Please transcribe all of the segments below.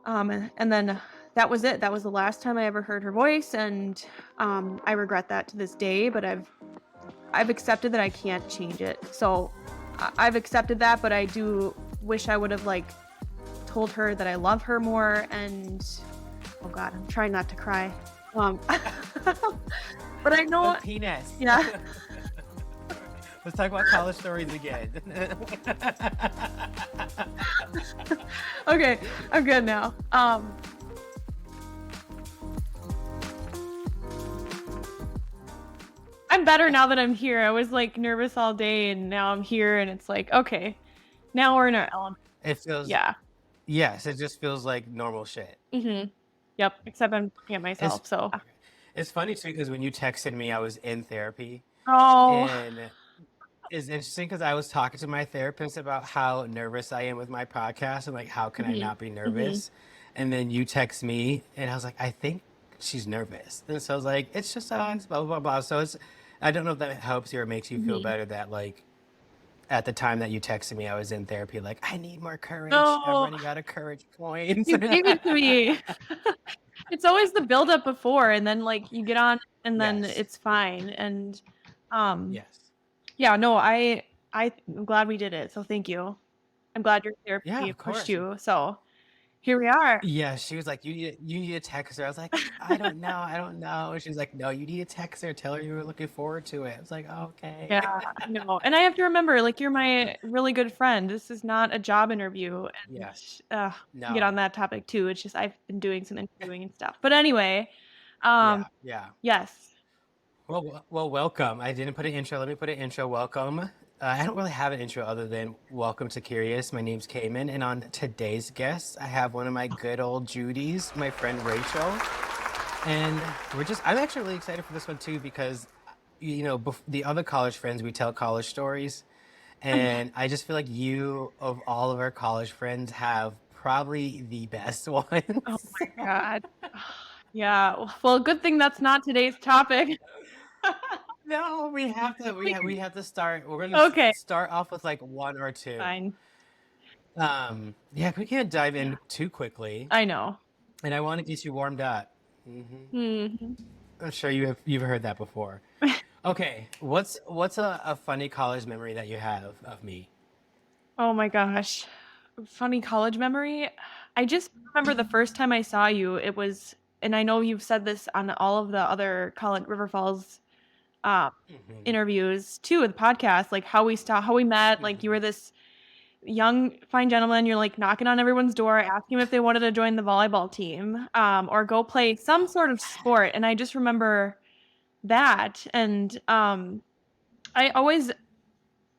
And then that was it. That was the last time I ever heard her voice, and I regret that to this day. But I've accepted that I can't change it. So I've accepted that, but I do wish I would have like told her that I love her more. And oh God, I'm trying not to cry. But I know, But penis. yeah. Let's talk about college stories again. Okay, I'm good now. I'm better now that I'm here. I was like nervous all day, and now I'm here, and it's like, okay, now we're in our element. It feels, Yeah. yes, it just feels like normal shit. Yep. Except I'm looking at It's myself. So. okay. It's funny too because when you texted me, I was in therapy, Oh. and it's interesting because I was talking to my therapist about how nervous I am with my podcast and like how can I Mhm. not be Mhm. nervous, and then you text me, and I was like, I think she's nervous, and so I was like, it's just us, blah blah blah blah. So it's, I don't know if that helps you or makes you feel Mhm. better that like at the time that you texted me, I was in therapy, like, I need more courage. I'm No, running out of courage points. you gave it to me. It's always the buildup before, and then like you get on, and then Yes. it's fine. And um, Yes. yeah, no, I'm glad we did it. So thank you. I'm glad your Yeah, therapy of pushed course. you. So here we are. Yeah, she was like, you need to text her. I was like, I don't know, I don't know. And she's like, no, you need to text her. Tell her you were looking forward to it. I was like, Yeah, okay. I know. And I have to remember, like, you're my really good friend. This is not a job interview. And Yes. get on No. that topic too. It's just I've been doing some interviewing and stuff. But anyway, um, Yeah. Yeah. yes. Well, welcome. I didn't put an intro. Let me put an intro. Welcome. I don't really have an intro other than welcome to Curious. My name's Cayman, and on today's guest, I have one of my good old Judies, my friend Rachel. And I'm actually really excited for this one too because, the other college friends, we tell college stories. And I just feel like you, of all of our college friends, have probably the best Oh ones. my God. Yeah. Well, good thing that's not today's topic. No, We we can, have to start. We're gonna okay, start off with like one or two. fine. Yeah, we can't dive in too quickly, I know. and I want to get you warmed up. Mhm. I'm sure you've heard that before. Okay, what's a funny college memory that you have of me? Oh my gosh. Funny college memory. I just remember the first time I saw you, it was, and I know you've said this on all of the other college River Falls um, Hmm. interviews too, with podcasts, like how we met. Like you were Hmm. this young, fine gentleman. You're like knocking on everyone's door, asking them if they wanted to join the volleyball team or go play some Oh sort of sport. And I just remember that. And I always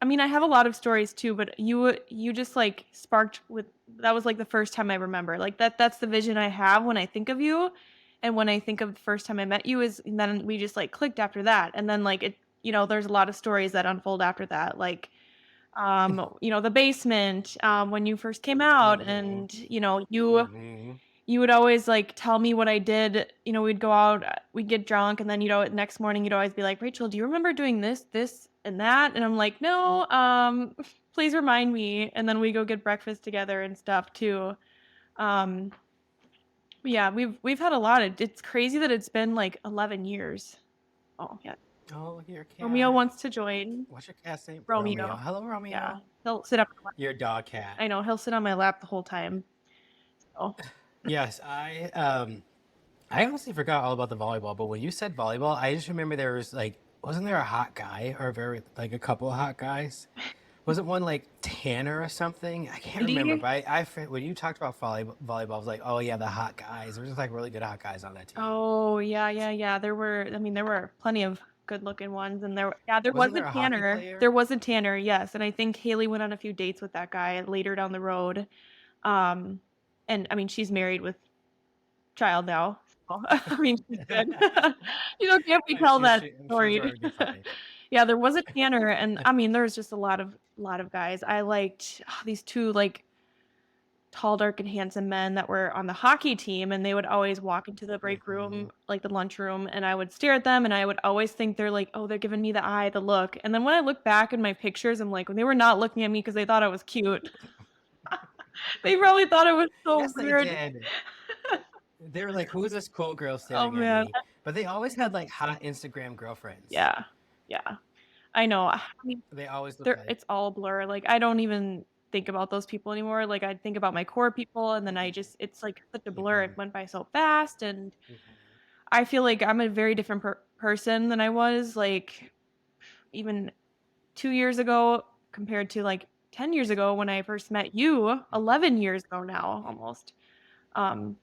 I mean, I have a lot of stories too, but you just like sparked with that was like the first time I remember. Like that's the vision I have when I think of you. And when I think of the first time I met you is and then we just like clicked after that. And then like it, there's a lot of stories that unfold after that. Like the basement, when you first came yeah. out Hmm. and you Hmm. you would always like tell me what I did. We'd go out, we'd get drunk, and then next morning you'd always be like, "Rachel, do you remember doing this, and that?" And I'm like, "No, please remind me." And then we go get breakfast together and stuff too. Um, yeah, we've had a lot of. It's crazy that it's been like 11 years. Oh yeah, Oh, your Romeo cat. wants to join. What's your cat's name? Romeo. Romeo, Hello, yeah, Romeo. he'll sit up. Your dog cat. I know he'll sit on my lap the whole time. So. Yes, I honestly forgot all about the volleyball, but when you said volleyball, I just remember there was like, wasn't there a hot guy or very like a couple of hot guys? Wasn't one like Tanner or something? I can't remember, Andy? but when you talked about volleyball, I was like, oh yeah, the hot guys. There was just like really good hot guys on that team. Oh, yeah, yeah, yeah. There were plenty of good-looking ones, and there was Wasn't a there a hockey Tanner. player? There was a Tanner, yes, and I think Haley went on a few dates with that guy later down the road. Um, and I mean, she's married with child now. So, I mean, she's good. Can't we tell that I'm sure it's story? already fine. Yeah, there was a Tanner, and I mean, there's just a lot of guys. I liked these two like tall, dark, and handsome men that were on the hockey team, and they would always walk into the break Hmm. room, like the lunchroom, and I would stare at them, and I would always think they're like, "Oh, they're giving me the eye, the look." And then when I look back in my pictures, I'm like, they were not looking at me because they thought I was cute. They probably thought it was so Yes, they weird. did. They were like, "Who's this cool girl Oh, staring at man. me?" But they always had like hot Instagram girlfriends. Yeah. Yeah. I know. I mean, They always look there like, it's all a blur, like, I don't even think about those people anymore, like, I think about my core people, and then I just it's, like, such a blur, it hmm went by so fast, and hmm I feel like I'm a very different person than I was, like, even 2 years ago compared to, like, 10 years ago when I first met you, hmm 11 years ago now, almost. Um,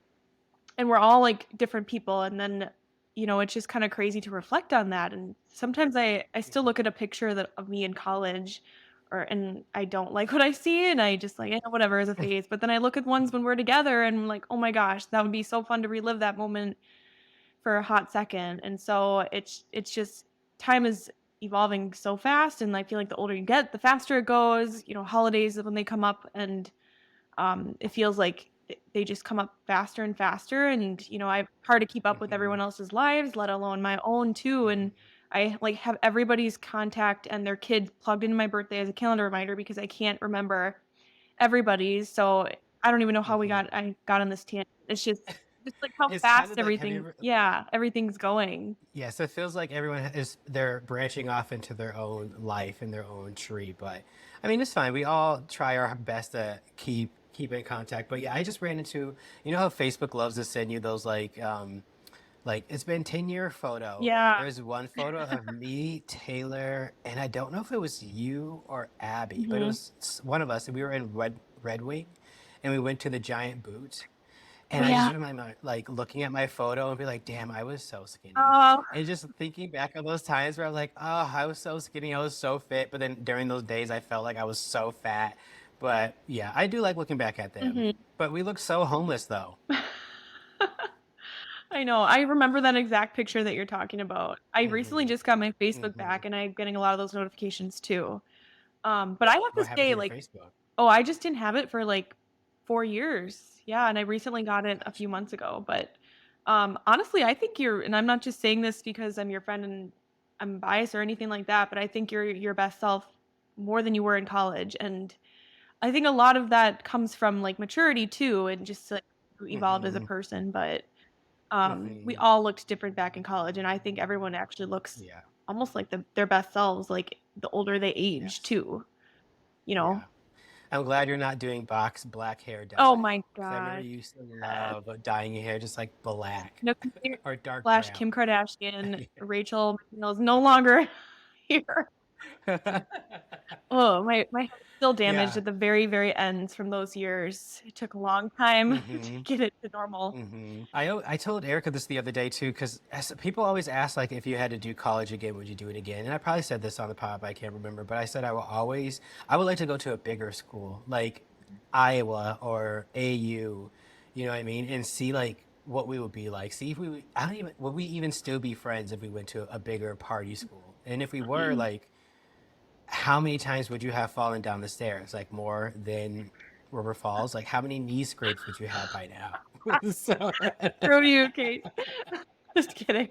and we're all, like, different people, and then, it's just kinda crazy to reflect on that, and sometimes I still look at a picture that of me in college and I don't like what I see, and I just like, "Eh, whatever, it's a phase," but then I look at ones when we're together and I'm like, "Oh my gosh, that would be so fun to relive that moment for a hot second." And so it's just time is evolving so fast, and I feel like the older you get, the faster it goes, holidays when they come up, and it feels like they just come up faster and faster, and I hard to keep up with hmm everyone else's lives, let alone my own too. And hmm I like have everybody's contact and their kids plugged into my birthday as a calendar reminder because I can't remember everybody's. So I don't even know how hmm I got on this tangent. It's just like how It's kind fast of like, have you everything, ever? yeah, everything's going. Yeah, so it feels like everyone is they're branching off into their own life and their own tree. But I mean, it's fine. We all try our best to keep in contact. But yeah, I just ran into, you know how Facebook loves to send you those like it's been 10-year photo. Yeah. There's one photo of me, Taylor, and I don't know if it was you or Abby, but it Hmm. was one of us, and we were in Red Wing, and we went to the giant boot. Oh And I just yeah. remember like looking at my photo and be like, damn, I was so skinny. Oh. And just thinking back on those times where I was like, oh, I was so skinny, I was so fit. But then during those days, I felt like I was so fat. But yeah, I do like looking back at them. Hmm. But we look so homeless though. I know. I remember that exact picture that you're talking about. I recently hmm just got my Facebook hmm back and I'm getting a lot of those notifications too. But I have to What happened to say, your like, Facebook? oh, I just didn't have it for like 4 years. Yeah, and I recently got it a Gotcha. few months ago. But honestly, I think and I'm not just saying this because I'm your friend and I'm biased or anything like that, but I think you're your best self more than you were in college. And I think a lot of that comes from like maturity too, and just like who evolved as a hmm person. But we hmm all looked different back in college, and I think everyone actually looks Yeah. almost like their best selves, like, the older they age Yes. too, you know? Yeah. I'm glad you're not doing box black hair Oh dye. my Because I remember god, you used to yes. love dyeing your hair just like black No compare or dark slash brown. Kim Kardashian, Rachel McNeil's no longer here. Oh, my hair's still damaged Yeah. at the very, very ends from those years. It took a long time to hmm get it to normal. I told Erica this the other day too, because people always ask like if you had to do college again, would you do it again? And I probably said this on the pod, but I can't remember. But I said I would like to go to a bigger school like Iowa or AU, you know what I mean, and see like what we would be like. See if I don't even would we even still be friends if we went to a bigger party school, and if we were like how many times would you have fallen down the stairs? Like more than River Falls? Like how many knee scrapes would you have by now? So, Screw you, Kate. Just kidding.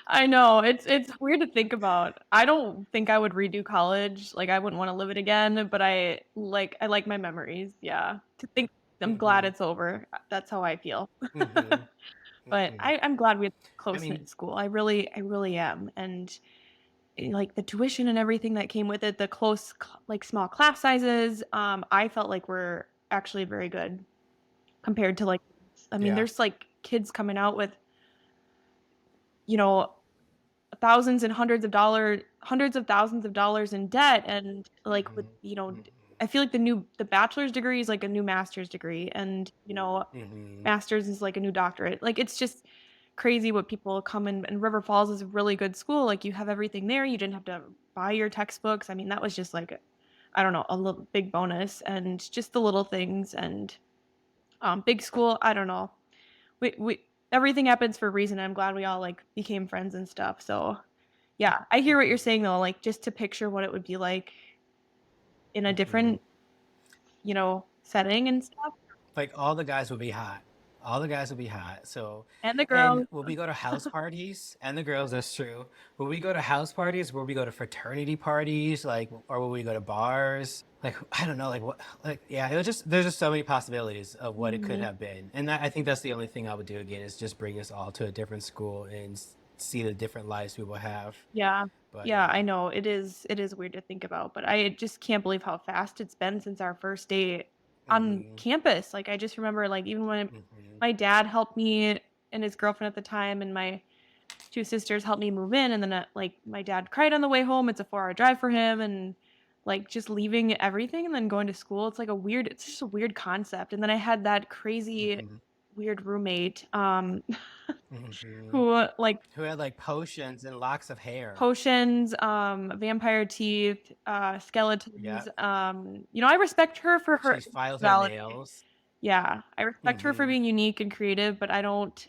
I know, it's weird to think about. I don't think I would redo college, like, I wouldn't wanna live it again, but I like my memories, yeah. To think I'm glad hmm it's over, that's how I feel. hmm But hmm I'm glad we had I close-knit mean, school, I really am, and, like, the tuition and everything that came with it, the close cl like, small class sizes, I felt like were actually very good compared to, like, I mean, yeah. there's, like, kids coming out with, you know, thousands and hundreds of thousands of dollars in debt, and like with hmm I feel like the bachelor's degree is like a new master's degree, and hmm master's is like a new doctorate. Like, it's just crazy what people come in. And River Falls is a really good school, like you have everything there, you didn't have to buy your textbooks. I mean, that was just like, I don't know, a little big bonus, and just the little things. And big school, I don't know, we everything happens for a reason. I'm glad we all like became friends and stuff. So yeah, I hear what you're saying though, like, just to picture what it would be like in a hmm different, setting and stuff. Like all the guys would be hot. All the guys will be hot. So, And the and girls. will we go to house parties? And the girls, that's true. Will we go to house parties? Will we go to fraternity parties? Like, or will we go to bars? Like, I don't know. Like, what? Like, yeah, it was just, there's just so many possibilities of what it could Mhm. have been. And that, I think that's the only thing I would do again is just bring us all to a different school and see the different lives people have. Yeah. But Yeah, yeah. I know. It is weird to think about, but I just can't believe how fast it's been since our first day on Hmm. campus. Like, I just remember, like, even when Hmm. my dad helped me and his girlfriend at the time, and my 2 sisters helped me move in, and then, like, my dad cried on the way home. It's a 4-hour drive for him, and, like, just leaving everything and then going to school, it's just a weird concept, and then I had that crazy Hmm. weird roommate, Hmm. who, like, Who had like potions and locks of hair. potions, vampire teeth, Yeah. skeletons, I respect her for her She filed her individuality. nails. Yeah, I respect her for Hmm. being unique and creative, but I don't,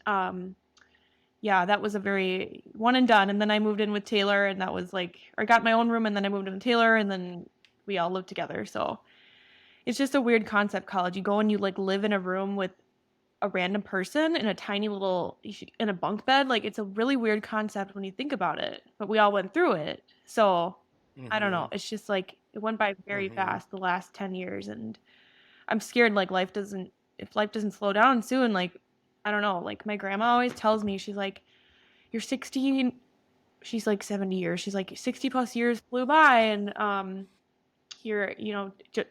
yeah, that was a very one and done, and then I moved in with Taylor, and that was, like, or I got my own room, and then I moved in with Taylor, and then we all lived together, so it's just a weird concept, college. You go and you, like, live in a room with a random person in a tiny little in a bunk bed, like, it's a really weird concept when you think about it, but we all went through it, so, I don't know, Hmm. it's just, like, it went by very Hmm. fast the last 10 years, and I'm scared, like, if life doesn't slow down soon, like, I don't know, like, my grandma always tells me, she's like, "You're 16." She's, like, 70 years, she's like, "60 plus years flew by, and,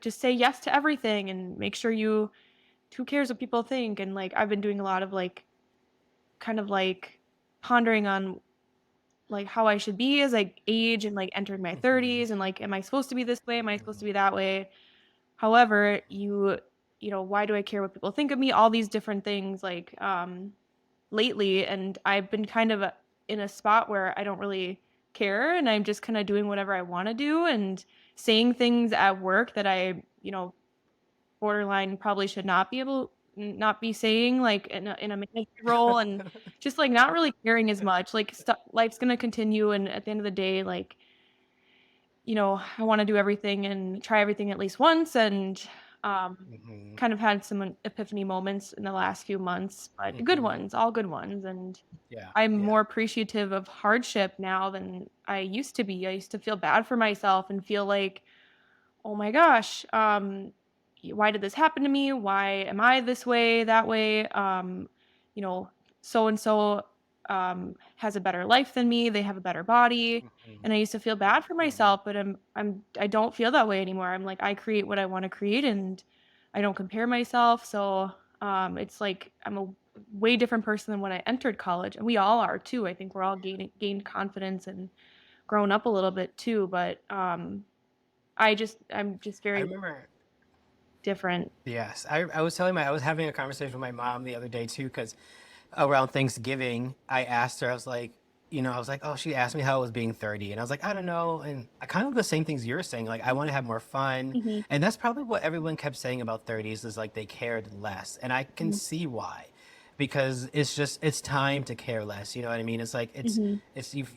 just say yes to everything and make sure you who cares what people think?" And, like, I've been doing a lot of, like, kind of, like, pondering on, like, how I should be as I age and, like, entering my Hmm. 30s, and, like, am I supposed to be this way? Am I supposed to Hmm. be that way? However, why do I care what people think of me? All these different things, like, lately, and I've been kind of, in a spot where I don't really care, and I'm just kinda doing whatever I wanna do and saying things at work that borderline probably should not be saying, like, in a manager role, and just, like, not really caring as much, like, life's gonna continue, and at the end of the day, like, I wanna do everything and try everything at least once, and, um, Hmm. kind of had some epiphany moments in the last few months, but good Hmm. ones, all good ones, and Yeah. I'm Yeah. more appreciative of hardship now than I used to be. I used to feel bad for myself and feel like, "Oh my gosh, why did this happen to me? Why am I this way, that way? You know, so and so has a better life than me. They have a better body." Hmm. And I used to feel bad for Hmm. myself, but I don't feel that way anymore. I'm like, I create what I want to create, and I don't compare myself. So it's like I'm a way different person than when I entered college, and we all are too. I think we're all gained confidence and grown up a little bit too, but I'm just I very remember. different. Yes, I was having a conversation with my mom the other day too, because around Thanksgiving, I asked her, I was like, I was like, oh, she asked me how it was being 30. And I was like, I don't know. And I kind of the same things you're saying. Like, I want to have more fun. Mhm, And that's probably what everyone kept saying about 30s is like they cared less. And I can mhm, see why. Because it's time to care less. You know what I mean? It's like mhm,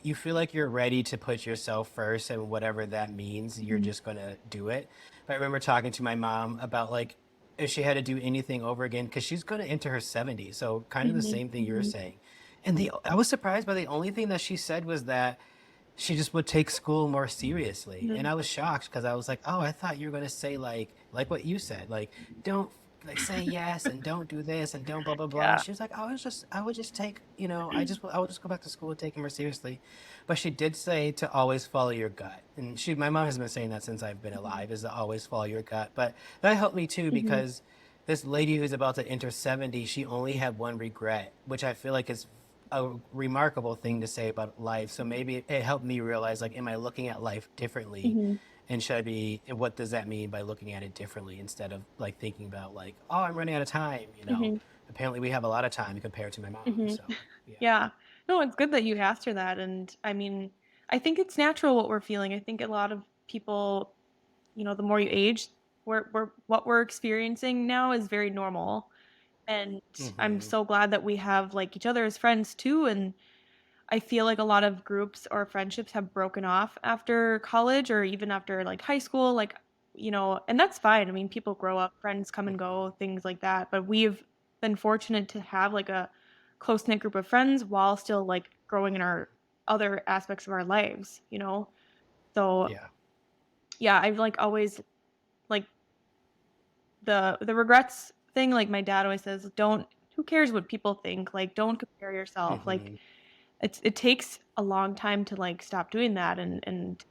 you feel like you're ready to put yourself first and whatever that means, you're mhm, just gonna do it. But I remember talking to my mom about like if she had to do anything over again because she's going to enter her 70s, so kind of the mhm, same thing you're mhm, saying. And I was surprised by the only thing that she said was that she just would take school more seriously. And mhm. I was shocked because I was like, oh, I thought you were going to say like what you said, like don't like say yes and don't do this and don't blah blah blah. And Yeah. she was like, I would just take, I would just go back to school and take it more seriously. But she did say to always follow your gut. And my mom has been saying that since I've been Mhm, alive, is to always follow your gut. But that helped me too mhm, because this lady who's about to enter 70, she only had one regret, which I feel like is a remarkable thing to say about life. So maybe it helped me realize, like, am I looking at life differently? mhm, And and what does that mean by looking at it differently instead of like thinking about like, oh, I'm running out of time, mhm, Apparently we have a lot of time compared to my mom. mhm. So yeah. Yeah. No, it's good that you asked her that, and, I mean, I think it's natural what we're feeling. I think a lot of people, the more you age, what we're experiencing now is very normal, and I'm Hmm. so glad that we have, like, each other as friends too, and I feel like a lot of groups or friendships have broken off after college or even after, like, high school, like, and that's fine. I mean, people grow up, friends come and Hmm. go, things like that, but we've been fortunate to have like a close knit group of friends while still like growing in our other aspects of our lives, you know? So Yeah. yeah, I've like always like the regrets thing, like my dad always says, don't who cares what people think? Like don't compare yourself. Like Hmm. it takes a long time to like stop doing that and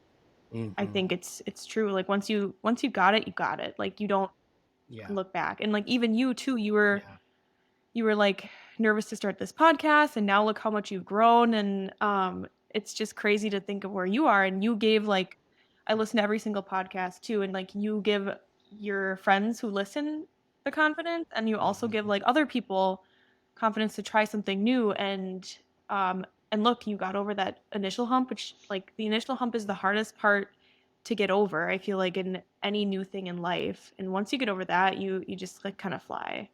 I Hmm. think it's true. Like once you got it, you got it. Like you don't Yeah. look back. And like even you too, Yeah. you were like nervous to start this podcast and now look how much you've grown and it's just crazy to think of where you are and you gave like I listen to every single podcast too and like you give your friends who listen the confidence and you also give Hmm. like other people confidence to try something new and look you got over that initial hump which like the initial hump is the hardest part to get over I feel like in any new thing in life and once you get over that you just like kind of fly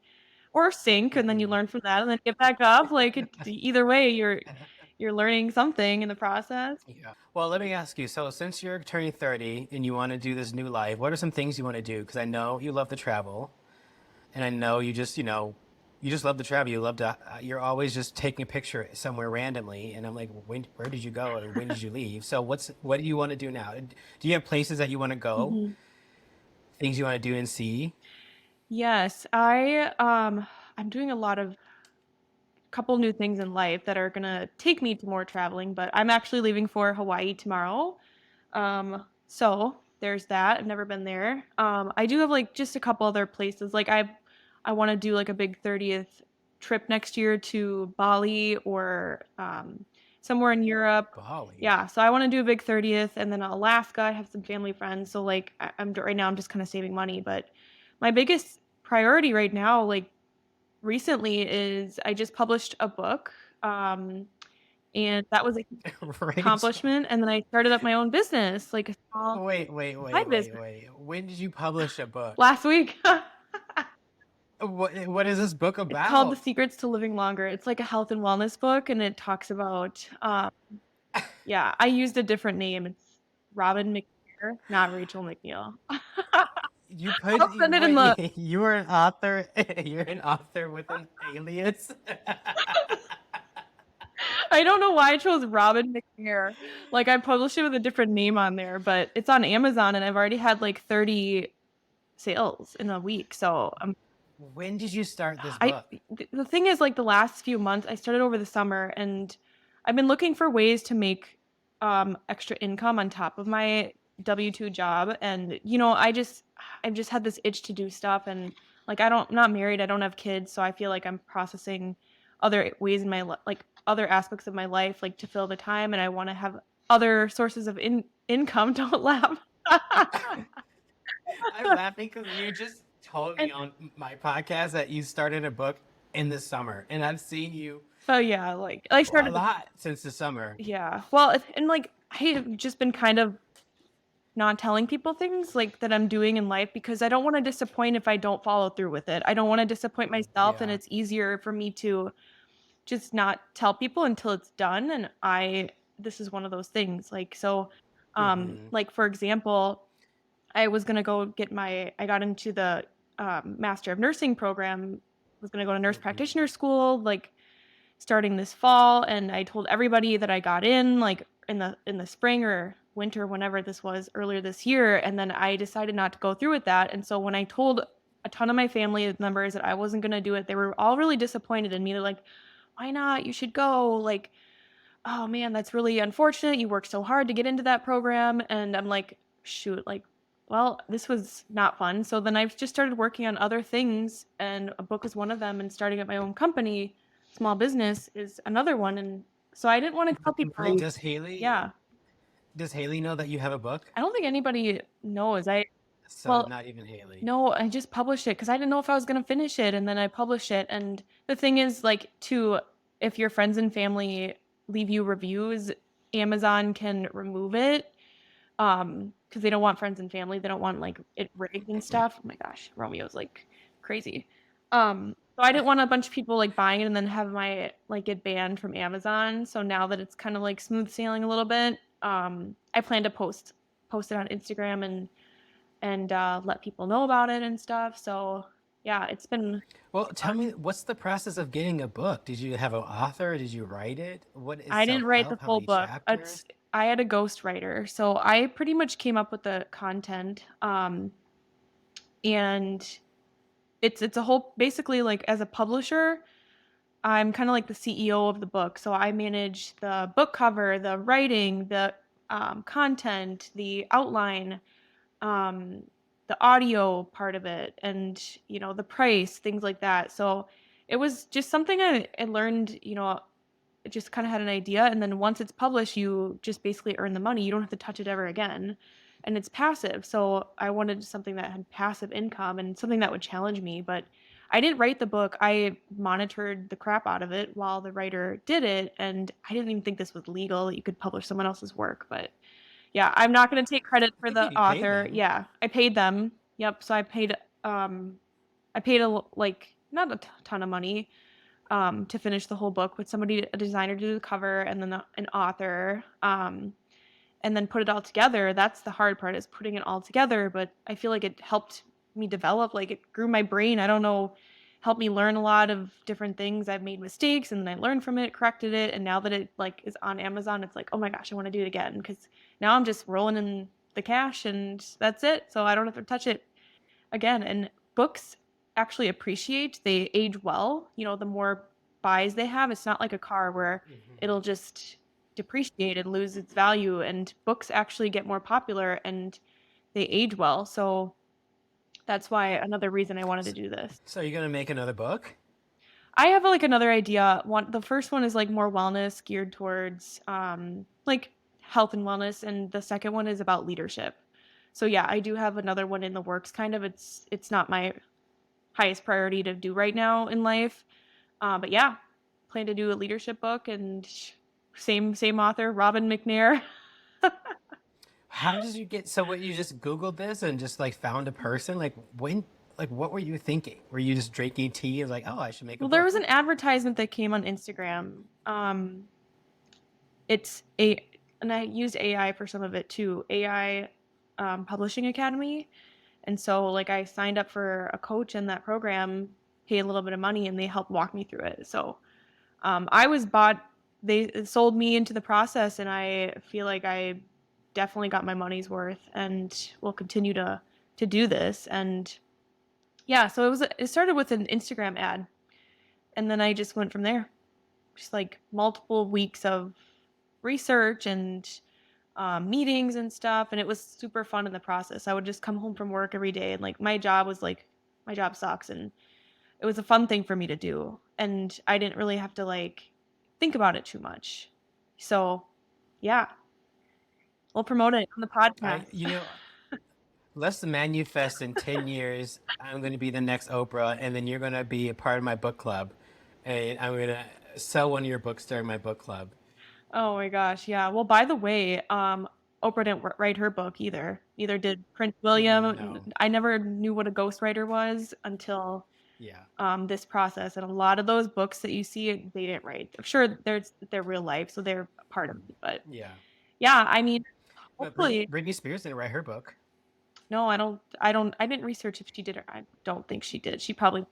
or sink and then you Hmm. learn from that and then get back up like either way you're learning something in the process. Yeah. Well, let me ask you. So, since you're turning 30 and you want to do this new life, what are some things you want to do? Because I know you love to travel, and I know you just love to travel. You love to. You're always just taking a picture somewhere randomly, and I'm like, where did you go, or when did you leave? So, what do you want to do now? Do you have places that you want to go? Mhm. Things you want to do and see? Yes, I'm doing a lot of couple new things in life that are gonna take me to more traveling, but I'm actually leaving for Hawaii tomorrow. So there's that. I've never been there. I do have like just a couple other places. Like I want to do like a big 30th trip next year to Bali or somewhere in Europe. Bali. Yeah, so I want to do a big 30th and then Alaska. I have some family friends, so like I'm right now I'm just kind of saving money, but my biggest priority right now like recently is I just published a book, and that was a huge Right. accomplishment, and then I started up my own business, like a small side business Wait. When did you publish a book? last week. What is this book It's called The about? Secrets to Living Longer. It's like a health and wellness book, and it talks about, yeah, I used a different name. It's Robin McNair, not Rachel McNeil. You put I'll send it in the wait, you are an author. You're an author with an alias. I don't know why I chose Robin McNair. Like, I published it with a different name on there, but it's on Amazon, and I've already had like 30 sales in a week. So When did you start this I book? the thing is like the last few months I started over the summer and I've been looking for ways to make extra income on top of my W2 job and I've just had this itch to do stuff and like I'm not married, I don't have kids, so I feel like I'm processing other ways in like other aspects of my life like to fill the time and I want to have other sources of income. Don't laugh. I'm laughing because you just told And me on my podcast that you started a book in the summer, and I've seen you so yeah, like I a started lot since the summer. yeah. Well, and like I have just been kind of not telling people things like that I'm doing in life because I don't want to disappoint if I don't follow through with it. I don't want to disappoint myself and Yeah. it's easier for me to just not tell people until it's done and I this is one of those things. Like so Hmm. like for example, I was going to go get I got into the Master of Nursing program, was going to go to nurse Hmm. practitioner school like starting this fall and I told everybody that I got in like in the spring or winter whenever this was earlier this year and then I decided not to go through with that and so when I told a ton of my family members that I wasn't going to do it they were all really disappointed in me they're like why not you should go like oh man that's really unfortunate you worked so hard to get into that program and I'm like shoot like well this was not fun so then I've just started working on other things and a book is one of them and starting up my own company small business is another one and so I didn't want to tell Wait, people yeah does Haley know that you have a book? I don't think anybody knows I So well not even Haley. no I just published it because I didn't know if I was going to finish it and then I published it and the thing is like to if your friends and family leave you reviews Amazon can remove it because they don't want friends and family they don't want like it rigged and stuff oh my gosh Romeo's like crazy so I didn't want a bunch of people like buying it and then have my like get banned from Amazon so now that it's kind of like smooth sailing a little bit I plan to post it on Instagram and let people know about it and stuff so Yeah, it's been Well, tell me, what's the process of getting a book? Did you have an author? Did you write it? What is I didn't write the self-help? How full many book. It's chapters? I had a ghostwriter, so I pretty much came up with the content. And it's a whole basically like as a publisher, I'm kind of like the CEO of the book. So I manage the book cover, the writing, the content, the outline, um, the audio part of it, and the price, things like that. So it was just something I learned, just kind of had an idea, and then once it's published you just basically earn the money. You don't have to touch it ever again, and it's passive. So I wanted something that had passive income and something that would challenge me. But I didn't write the book. I monitored the crap out of it while the writer did it, and I didn't even think this was legal, that you could publish someone else's work. But yeah, I'm not going to take credit I for think the you paid author. them. Yeah, I paid them. Yep. So I paid like not a ton of money to finish the whole book with somebody, a designer, to do the cover, and then an author, and then put it all together. That's the hard part, is putting it all together. But I feel like it helped me develop, like it grew my brain. I don't know, helped me learn a lot of different things. I've made mistakes and then I learned from it, corrected it, and now that it like is on Amazon, it's like, oh my gosh, I want to do it again, because now I'm just rolling in the cash and that's it. So I don't have to touch it again. And books actually appreciate, they age well. The more buys they have, it's not like a car where Hmm. it'll just depreciate and lose its value. And books actually get more popular and they age well. So that's why, another reason I wanted to So, do this. so you're gonna make another book? I have like another idea. The first one is like more wellness, geared towards like health and wellness, and the second one is about leadership. So yeah, I do have another one in the works. Kind of, it's not my highest priority to do right now in life. But yeah, plan to do a leadership book, and same author, Robin McNair. How did you get, so what, you just Googled this and just like found a person? Like when, like what were you thinking? Were you just drinking tea and like, oh, I should make a Well, there was book? an advertisement that came on Instagram. It's a And I used AI for some of it too. AI Publishing Academy. And so like I signed up for a coach in that program, paid a little bit of money, and they helped walk me through it. So I was bought, they sold me into the process, and I feel like I definitely got my money's worth and will continue to do this. And yeah, so it started with an Instagram ad, and then I just went from there. Just like multiple weeks of research and meetings and stuff, and it was super fun in the process. I would just come home from work every day, and like my job sucks, and it was a fun thing for me to do, and I didn't really have to like think about it too much. So yeah, we'll promote it on the I, podcast. you know, let's manifest in 10 years. I'm going to be the next Oprah, and then you're going to be a part of my book club. And I'm going to sell one of your books during my book club. Oh my gosh, yeah. Well, by the way, Oprah didn't write her book either. Neither did Prince Mm-mm, William. no. I never knew what a ghostwriter was until Yeah. this process. And a lot of those books that you see, they didn't write. I'm sure they're real life, so they're a part of it. But Yeah. yeah, I mean, But hopefully. Britney Spears didn't write her book. No, I didn't research if she did, or I don't think she did. She probably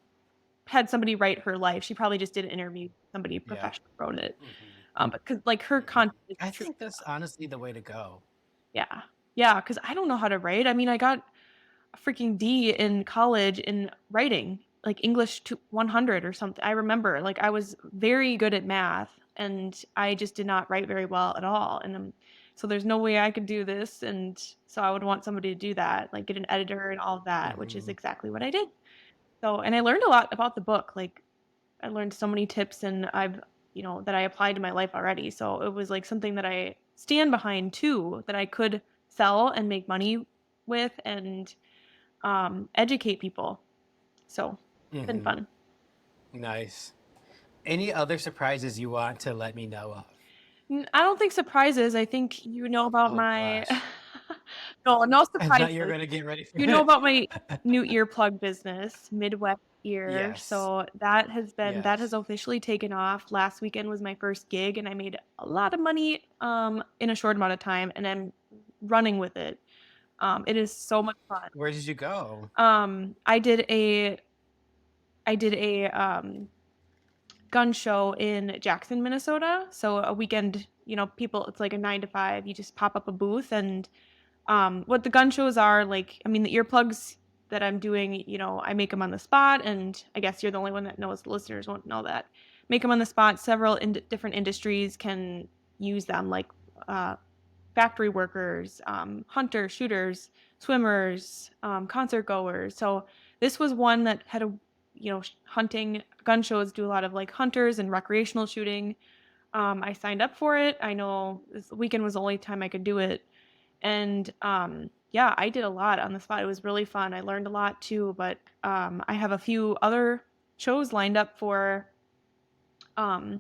had somebody write her life. She probably just did an interview. Somebody Yeah. professional wrote it. Hmm. But cause like her Hmm. content is I true. think that's honestly the way to go. Yeah. Yeah. Cause I don't know how to write. I mean, I got a freaking D in college in writing, like English to 100 or something. I remember like I was very good at math, and I just did not write very well at all. And so there's no way I could do this. And so I would want somebody to do that, like get an editor and all of that, which is Hmm. exactly what I did. So, and I learned a lot about the book. Like I learned so many tips, and that I applied to my life already. So it was like something that I stand behind too, that I could sell and make money with, and educate people. So it's been Hmm. fun. Nice. Any other surprises you want to let me know of? I don't think surprises. I think about Oh my gosh. no I thought you were surprises. gonna get ready for You know it. about my new earplug business, Midwest Ear. Yes. So that has Yes. officially taken off. Last weekend was my first gig, and I made a lot of money in a short amount of time, and I'm running with it. It is so much fun. Where did you go? I did I did a gun show in Jackson, Minnesota. So a weekend, people, it's like a 9 to 5. You just pop up a booth, and what the gun shows are like, I mean, the earplugs that I'm doing, I make them on the spot, and I guess you're the only one that knows. The listeners won't know that. Make them on the spot. Several different industries can use them, like uh, factory workers, hunters, shooters, swimmers, concert goers. So this was one that had hunting gun shows do a lot of like hunters and recreational shooting. I signed up for it. I know this weekend was the only time I could do it. And yeah, I did a lot on the spot. It was really fun. I learned a lot too, but I have a few other shows lined up for um,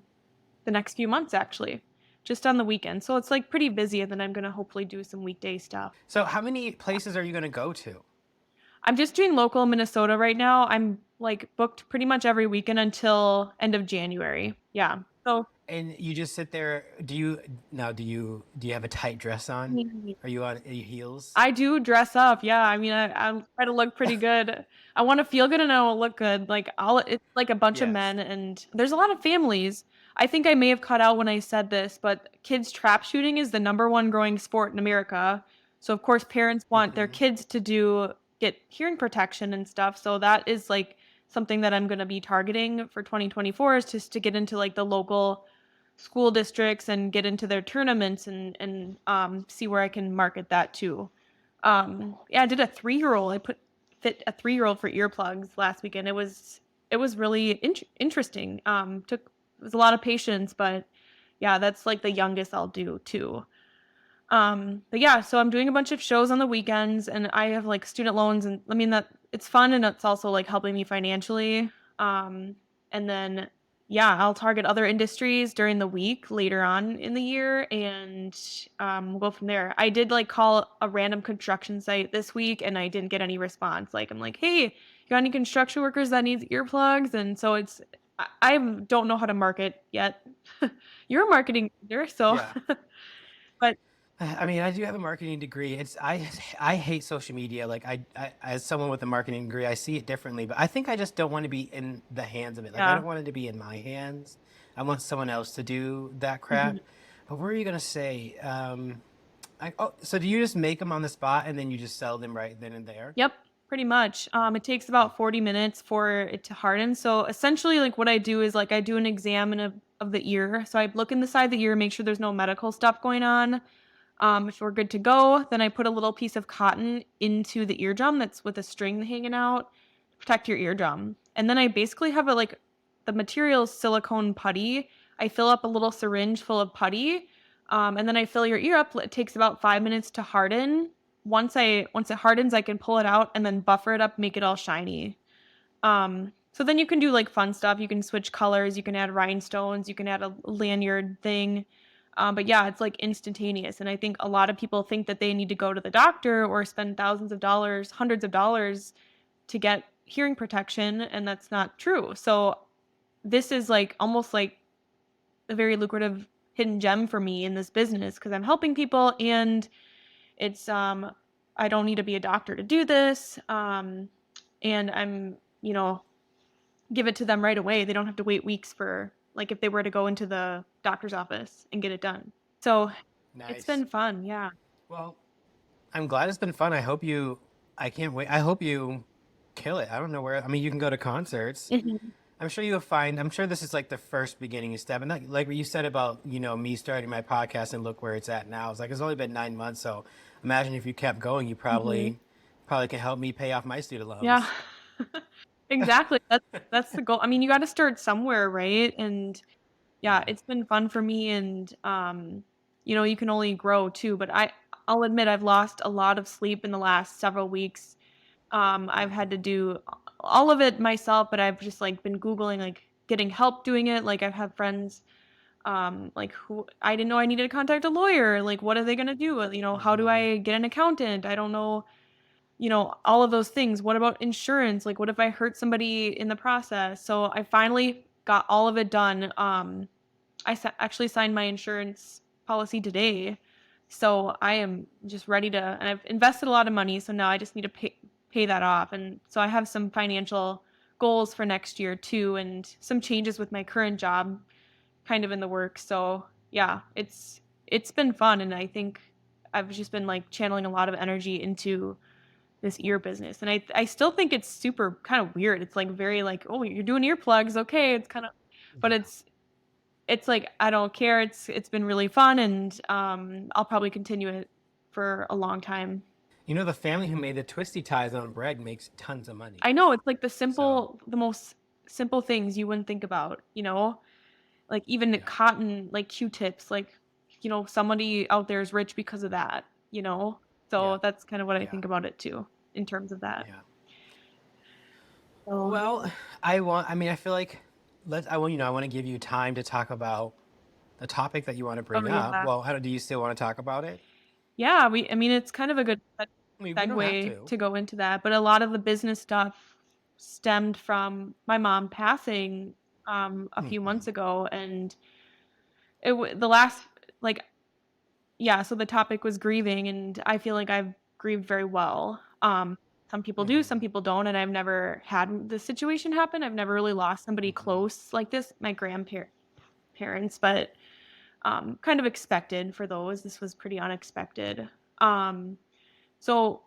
the next few months actually, just on the weekend. So it's like pretty busy, and then I'm gonna hopefully do some weekday stuff. So how many places are you going to go to? I'm just doing local Minnesota right now. I'm like booked pretty much every weekend until end of January. Yeah. So And you just sit there. Do you have a tight dress on? Are you heels? I do dress up. Yeah. I mean, I try to look pretty good. I want to feel good and I want to look good. Like it's like a bunch of Yes. men, and there's a lot of families. I think I may have cut out when I said this, but kids trap shooting is the number one growing sport in America. So of course parents want their Hmm. kids to get hearing protection and stuff. So that is like something that I'm going to be targeting for 2024, is just to get into like the local school districts and get into their tournaments, and see where I can market that too. Yeah, I did a 3-year-old. I put fit a 3-year-old for earplugs last weekend. It was really interesting. Took it was a lot of patience, but yeah, that's like the youngest I'll do too. But yeah, so I'm doing a bunch of shows on the weekends, and I have like student loans, and I mean that it's fun, and it's also like helping me financially. Um, and then yeah, I'll target other industries during the week later on in the year, and we'll go from there. I did like call a random construction site this week, and I didn't get any response. Like I'm like, hey, you got any construction workers that needs earplugs? And so I don't know how to market yet. You're a marketing leader, so Yeah. but I mean, I do have a marketing degree. I hate social media. Like as someone with a marketing degree, I see it differently, but I think I just don't want to be in the hands of it. Like I yeah. don't want it to be in my hands. I want someone else to do that Mhm. crap. But what were you gonna say? So do you just make them on the spot and then you just sell them right then and there? Yep, pretty much. It takes about 40 minutes for it to harden. So essentially, like what I do is like I do an exam of the ear. So I look in the side of the ear, make sure there's no medical stuff going on. If we're good to go, then I put a little piece of cotton into the eardrum that's with a string hanging out to protect your eardrum. And then I basically have the material is silicone putty. I fill up a little syringe full of putty, and then I fill your ear up. It takes about 5 minutes to harden. Once it hardens, I can pull it out and then buffer it up, make it all shiny. So then you can do like fun stuff. You can switch colors, you can add rhinestones, you can add a lanyard thing. But yeah, it's like instantaneous. And I think a lot of people think that they need to go to the doctor or spend thousands of dollars, hundreds of dollars to get hearing protection, and that's not true. So this is like almost like a very lucrative hidden gem for me in this business because I'm helping people, and it's I don't need to be a doctor to do this. And I'm, give it to them right away. They don't have to wait weeks for like if they were to go into the doctor's office and get it done. So it's Nice. been fun, yeah. Well, I'm glad it's been fun. I can't wait. I hope you kill it. I don't know where. I mean, you can go to concerts. Mhm. I'm sure this is like the first beginning step. And like what you said about, me starting my podcast and look where it's at now. It's like it's only been 9 months. So imagine if you kept going, you Mhm. probably can help me pay off my student Yeah. loans. Exactly. That's the goal. I mean, you got to start somewhere, right? And yeah, Yeah. it's been fun for me, and you can only grow too, but I'll admit I've lost a lot of sleep in the last several weeks. I've had to Hmm. do all of it myself, but I've just like been Googling like getting help doing it. Like I've had friends like who I didn't know I needed to contact a lawyer. Like what are they gonna do? How do Hmm. I get an accountant? I don't know, all of those things. What about insurance? Like what if I hurt somebody in the process? So I finally got all of it done. Actually signed my insurance policy today. So I am just ready to, and I've invested a lot of money. So now I just need to pay that off. And so I have some financial goals for next year too, and some changes with my current job kind of in the works. So yeah, it's been fun, and I think I've just been like channeling a lot of energy into this ear business. And I still think it's super kind of weird. It's like very like, oh, you're doing earplugs, okay? It's kind of, but Yeah. it's like I don't care. It's been really fun, and I'll probably continue it for a long time. You know, the family who made the twisty ties on bread makes tons of money. I know it's like So, the most simple things you wouldn't think about, you know? Like even the yeah, cotton, like Q-tips, like, somebody out there is rich because of that, you know? yeah, So that's kind of what I yeah, think about it too, in terms of that. yeah. So, Well, I mean, I feel like I want to give you time to talk about the topic that you want to oh bring up. yeah. Well, do you still want to talk about it? Yeah, I mean, it's kind of a good I mean, we don't have segue to. to go into that, but a lot of the business stuff stemmed from my mom passing a few months Hmm. ago, and the last like yeah, so the topic was grieving, and I feel like I've grieved very well. Some people do, some Hmm. people don't, and I've never had this situation happen. I've never really lost somebody Hmm. close like this, my grandparents, parents, but kind of expected for those. This was pretty unexpected. Um, so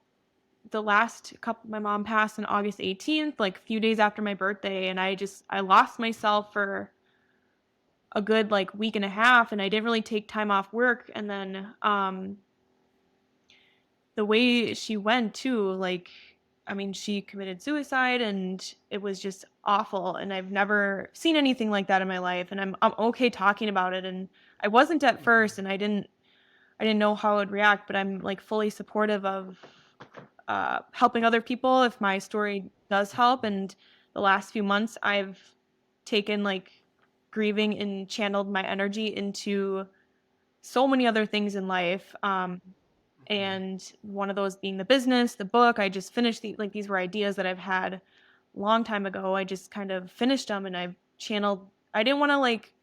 the last couple, my mom passed on August 18th, like a few days after my birthday, and I lost myself for a good like week and a half, and I didn't really take time off work. And then the way she went too, like, I mean, she committed suicide, and it was just awful, and I've never seen anything like that in my life, and I'm okay talking about it. And I wasn't at first, and I didn't know how I would react, but I'm like fully supportive of helping other people if my story does help. And the last few months, I've taken like grieving and channeled my energy into so many other things in life. Hmm. And one of those being the business, the book. I just finished these were ideas that I've had a long time ago. I just kind of finished them, and I've channeled. I didn't want to like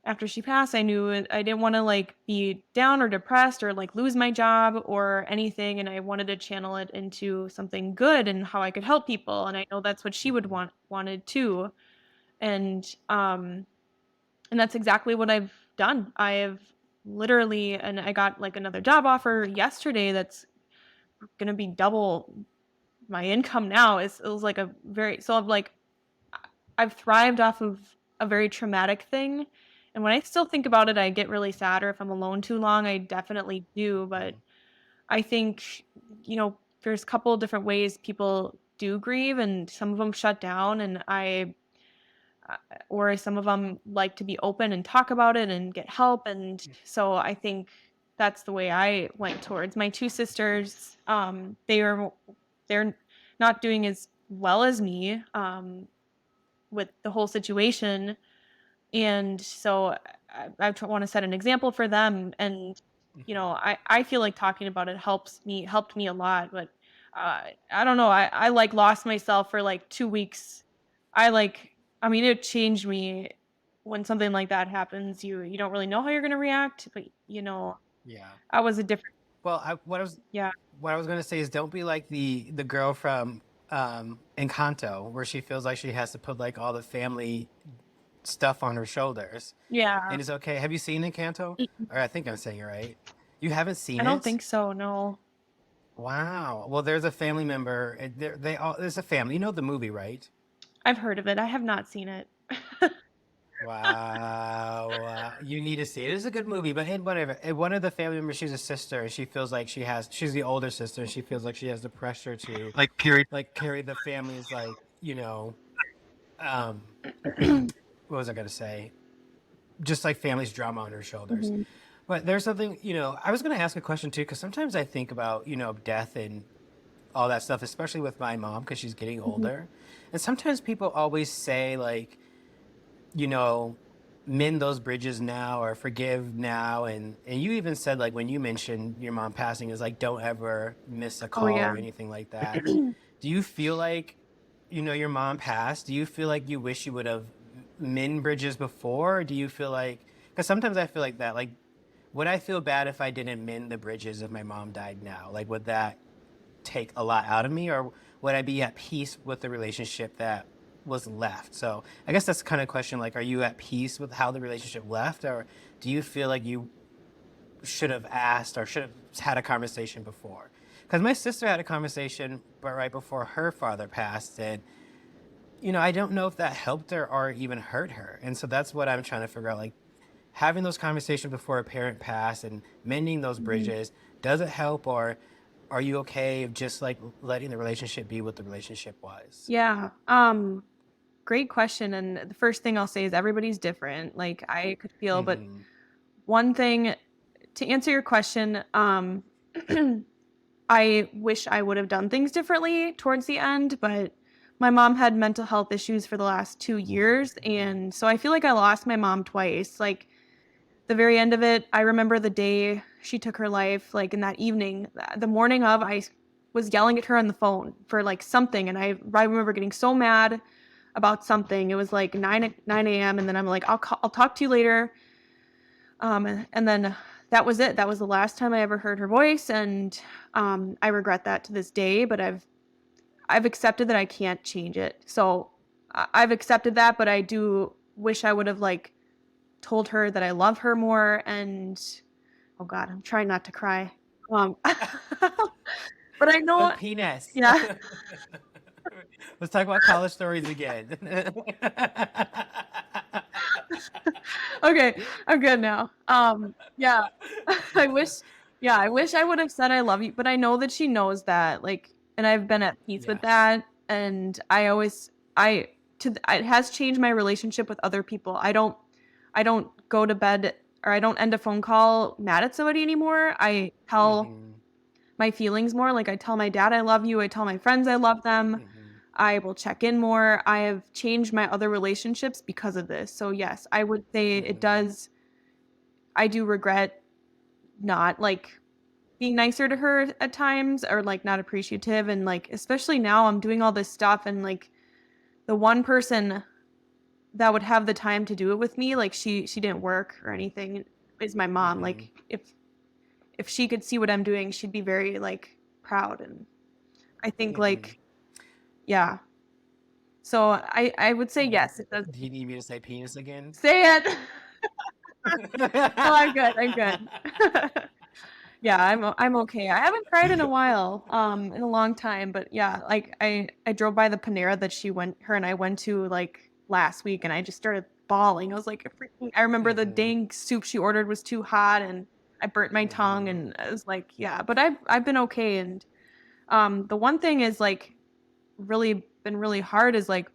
after she passed, I knew I didn't wanna, like, be down or depressed or, like, lose my job or anything, and I wanted to channel it into something good and how I could help people, and I know that's what she would Hmm. wanted too. And, and that's exactly what I've done. I have literally and I got, like, another job offer yesterday that's gonna be double my income now. It was, like, a very so I've, like, I I've thrived off of a very traumatic thing, and when I still think about it, I get really sad, or if I'm alone too long, I definitely do. But Hmm. I think, there's a couple of different ways people do grieve, and some of them shut down, and uh, or some of them like to be open and talk about it and get help. And so I think that's the way I went towards my 2 sisters. They're not doing as well as me, with the whole situation. And so I want to set an example for them. And, Hmm. I feel like talking about it helped me a lot. But I don't know. I like lost myself for like 2 weeks. I mean, it changed me when something like that happens. You don't really know how you're going to react, but, Yeah. I was a different, Well, yeah. what I was gonna say is don't be like the girl from Encanto, where she feels like she has to put like all the family stuff on her shoulders. Yeah. And it's okay. Have you seen Encanto? Mm, Or I think I'm saying it right. You haven't I seen don't it? think so. No. Wow. Well, there's a family member. They all. There's a family. You know the movie, right? I've heard of it. I have not seen it. Wow. You need to see it. It's a good movie, but whatever. And one of the family members, she's a sister, and she feels like she's the older sister, and she feels like she has the pressure to, Like, period. like, carry the family's, like, um, what was I gonna say? Just like family's drama on her shoulders. Mhm. But there's something, I was gonna ask a question too, because sometimes I think about, death and all that stuff, especially with my mom, because she's getting Mhm. older. And sometimes people always say, like, you know, mend those bridges now or forgive now. And you even said, like, when you mentioned your mom passing, is like, don't ever miss a Oh, call yeah. or anything like that. Do you feel like, your mom passed? Do you feel like you wish you would have mend bridges before? Or do you feel like, because sometimes I feel like that, like, would I feel bad if I didn't mend the bridges if my mom died now? Like, would that take a lot out of me? Or would I be at peace with the relationship that was left? So I guess that's the kind of question, like, are you at peace with how the relationship left, or do you feel like you should have asked or should have had a conversation before? Because my sister had a conversation, but right before her father passed, and I don't know if that helped her or even hurt her. And so that's what I'm trying to figure out. Like, having those conversations before a parent passed and mending those Mhm. bridges, does it help, or are you okay just like letting the relationship be what the relationship was? Yeah. Great question. And the first thing I'll say is everybody's different. Like I could feel, but Mm-hmm. one thing to answer your question, I wish I would have done things differently towards the end, but my mom had mental health issues for the last 2 years. And so I feel like I lost my mom twice. Like the very end of it, I remember the day she took her life, like in that evening, the morning of, was yelling at her on the phone for like something. And I remember getting so mad about something. It was like 9 a.m. And then I'm like, I'll talk to you later. And then that was it. That was the last time I ever heard her voice. And I regret that to this day, but I've accepted that I can't change it. So I've accepted that, but I do wish I would have like told her that I love her more. And oh God, I'm trying not to cry. But I know, But penis. yeah. Let's talk about college stories again. Okay, I'm good now. Yeah. I wish I wish I would have said I love you, but I know that she knows that, like, and I've been at peace with Yes. that, and I it has changed my relationship with other people. I don't go to bed or I don't end a phone call mad at somebody anymore. I tell Mm-hmm. my feelings more, like, I tell my dad I love you, I tell my friends I love them. Mm-hmm. I will check in more. I have changed my other relationships because of this. So, yes, I would say it Mm-hmm. does. I do regret not, like, being nicer to her at times or, like, not appreciative, and, like, especially now I'm doing all this stuff and, like, the one person that would have the time to do it with me, like, she didn't work or anything, is my mom. Mm-hmm. Like, if she could see what I'm doing, she'd be very, like, proud, and I think, Mm-hmm. like, yeah. So I would say yes, it does. Do you need me to say penis again? Say it. No, I'm good, I'm good. Yeah, I'm okay. I haven't cried in a while, in a long time, but yeah, like I drove by the Panera that her and I went to like last week, and I just started bawling. I was like, I remember the Mm-hmm. dang soup she ordered was too hot, and I burnt my tongue, Mm-hmm. and I was like, yeah, but I've been okay. And the one thing is like really been really hard is like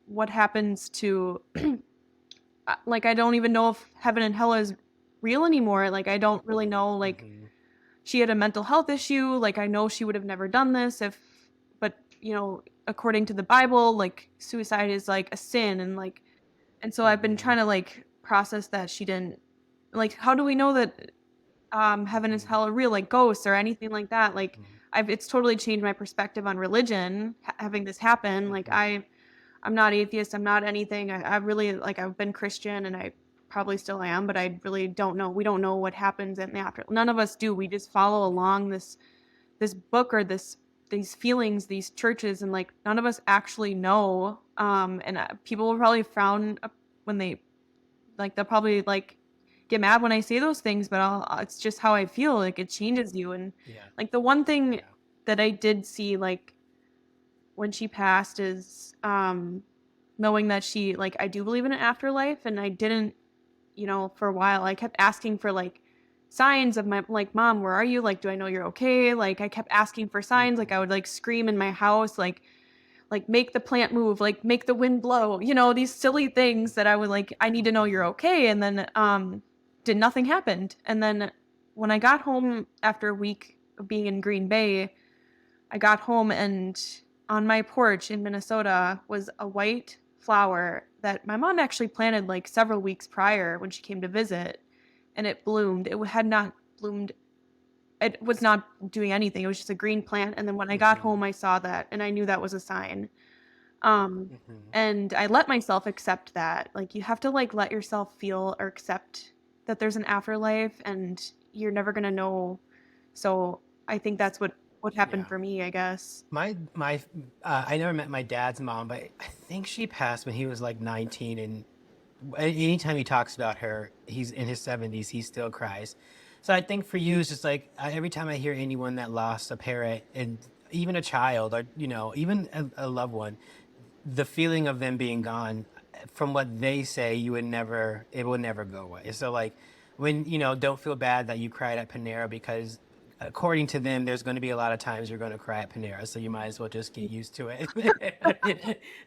what happens to like I don't even know if heaven and hell is real anymore. Like I don't really know, like Mm-hmm. she had a mental health issue. Like I know she would have never done this if, but according to the Bible, like suicide is like a sin, and like, and so I've been Mm-hmm. trying to like process that she didn't, like, how do we know that heaven is Mm-hmm. hell are real, like ghosts or anything like that? Like it's totally changed my perspective on religion having this happen. Like Mm-hmm. I'm not atheist. I'm not anything. I really, like, I've been Christian and I probably still am, but I really don't know. We don't know what happens in the after. None of us do. We just follow along this book or these feelings, these churches, and like none of us actually know. And people will probably frown when they, like, they'll probably like get mad when I say those things, but it's just how I feel. Like it changes you. And Yeah. like the one thing Yeah. that I did see, like, when she passed is knowing that she, like, I do believe in an afterlife, and I didn't, for a while I kept asking for like signs of my, like, mom, where are you? Like, do I know you're okay? Like I kept asking for signs. Like I Mm-hmm. would like scream in my house, like make the plant move, like make the wind blow, these silly things that I would like, I need to know you're Mm-hmm. okay. And then did nothing happened. And then when I got home after a week of being in Green Bay, I got home and on my porch in Minnesota was a white flower that my mom actually planted like several weeks prior when she came to visit, and it bloomed. It had not bloomed. It was not doing anything. It was just a green plant. And then when I got Mm-hmm. home, I saw that and I knew that was a sign. Um, Mm-hmm. and I let myself accept that. Like you have to like let yourself feel or accept that there's an afterlife and you're never going to know. So I think that's what what happened Yeah. for me, I guess. I never met my dad's mom, but I think she passed when he was like 19. And anytime he talks about her, he's in his 70s, he still cries. So I think for you, it's just like every time I hear anyone that lost a parent and even a child or, even a loved one, the feeling of them being gone, from what they say, it will never go away. So like when, don't feel bad that you cried at Panera because according to them, there's going to be a lot of times you're going to cry at Panera. So you might as well just get used to it